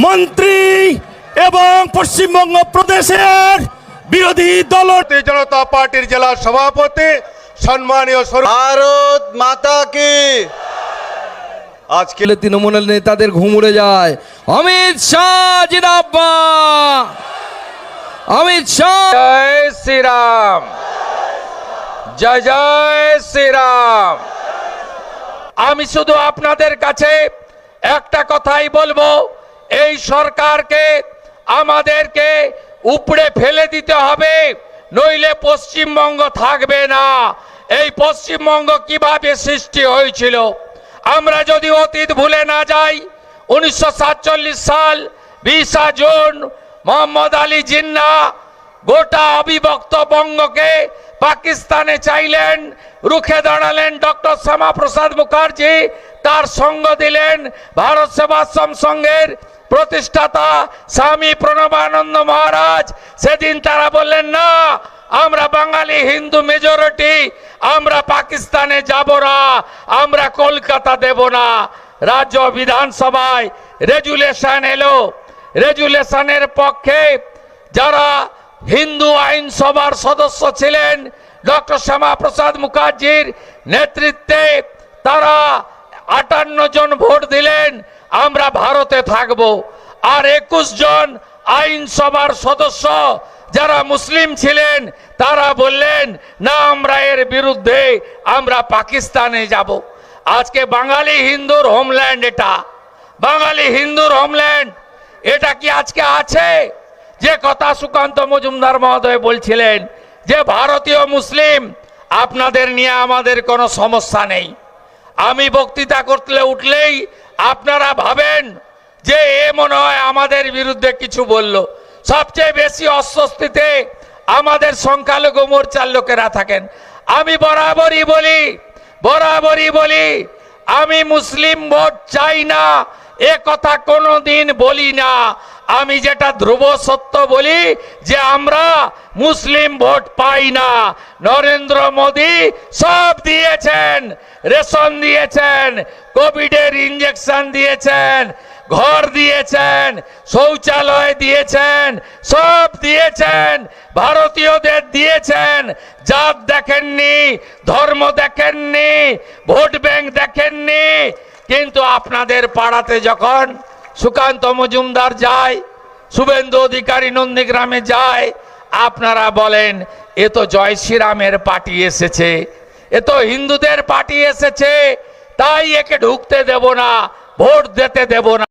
মন্ত্রী এবং পশ্চিমবঙ্গ প্রদেশের বিরোধী দল ভারতীয় জনতা পার্টির জেলা সভাপতি সম্মানীয় ভারত মাতা কি। আজকে তৃণমূলের নেতাদের ঘুম উড়ে যায়। অমিত শাহ জিন্দাবাদ, অমিত শাহ। জয় শ্রীরাম, জয় জয় শ্রীরাম। আমি শুধু আপনাদের কাছে একটা কথাই বলবো, এই সরকারকে আমাদেরকে উপড়ে ফেলে দিতে হবে, নইলে পশ্চিমবঙ্গ থাকবে না। এই পশ্চিমবঙ্গ কিভাবে সৃষ্টি হয়েছিল আমরা যদি অতীত ভুলে না যাই, 1947 সাল 20 জুন মোহাম্মদ আলী জিন্না গোটা অবিভক্ত বঙ্গকে পাকিস্তানে চাইলেন, রুখে দাঁড়ালেন ডক্টর শ্যামাপ্রসাদ মুখার্জি, তার সঙ্গ দিলেন ভারত সেবাশ্রম সংঘের প্রতিষ্ঠাতা স্বামী প্রণবানন্দ মহারাজ। সেদিন তারা বললেন না, আমরা বাঙালি হিন্দু মেজরিটি, আমরা পাকিস্তানে যাব না, আমরা কলকাতা দেব না। রাজ্য বিধানসভায় রেজুলেশন এলো, রেজুলেশনের পক্ষে যারা হিন্দু আইনসভার সদস্য ছিলেন ডক্টর শ্যামাপ্রসাদ মুখার্জির নেতৃত্বে, তারা 58 জন ভোট দিলেন আমরা ভারতে থাকব। আর 21 জন আইনসভার সদস্য যারা মুসলিম ছিলেন তারা বললেন না, আমরা এর বিরুদ্ধে, আমরা পাকিস্তানে যাব। আজকে বাঙালি হিন্দুর হোমল্যান্ড, এটা বাঙালি হিন্দুর হোমল্যান্ড, এটা কি আজকে আছে? যে কথা সুকান্ত মজুমদার মহোদয় বলছিলেন যে ভারতীয় মুসলিম, আপনাদের নিয়ে আমাদের কোনো সমস্যা নেই। আমি বক্তৃতা করতে উঠলেই আপনারা ভাবেন যে এ মনে হয় আমাদের বিরুদ্ধে কিছু বলল। সবচেয়ে বেশি অস্বস্তিতে আমাদের সংখ্যালঘু মোর্চার লোকেরা থাকেন। আমি বরাবরই বলি আমি মুসলিম ভোট চাই না, এ কথা কোনোদিন বলি না। আমি যেটা ধ্রুব সত্য বলি যে আমরা মুসলিম ভোট পাই না। নরেন্দ্র মোদী সব দিয়েছেন, রেশন দিয়েছেন, কোভিডের ইঞ্জেকশন দিয়েছেন, ঘর দিয়েছেন, শৌচালয় দিয়েছেন, সব দিয়েছেন, ভারতীয়দের দিয়েছেন। জাত দেখেননি, ধর্ম দেখেননি, ভোট ব্যাংক দেখেননি। কিন্তু আপনাদের পাড়াতে যখন সুকান্ত মজুমদার যায়, শুভেন্দু অধিকারী নন্দীগ্রামে যায়, আপনারা বলেন এ তো জয় শ্রীরামের পার্টি এসেছে, এ তো হিন্দুদের পার্টি এসেছে, তাই একে ঢুকতে দেব না, ভোট দিতে দেব না।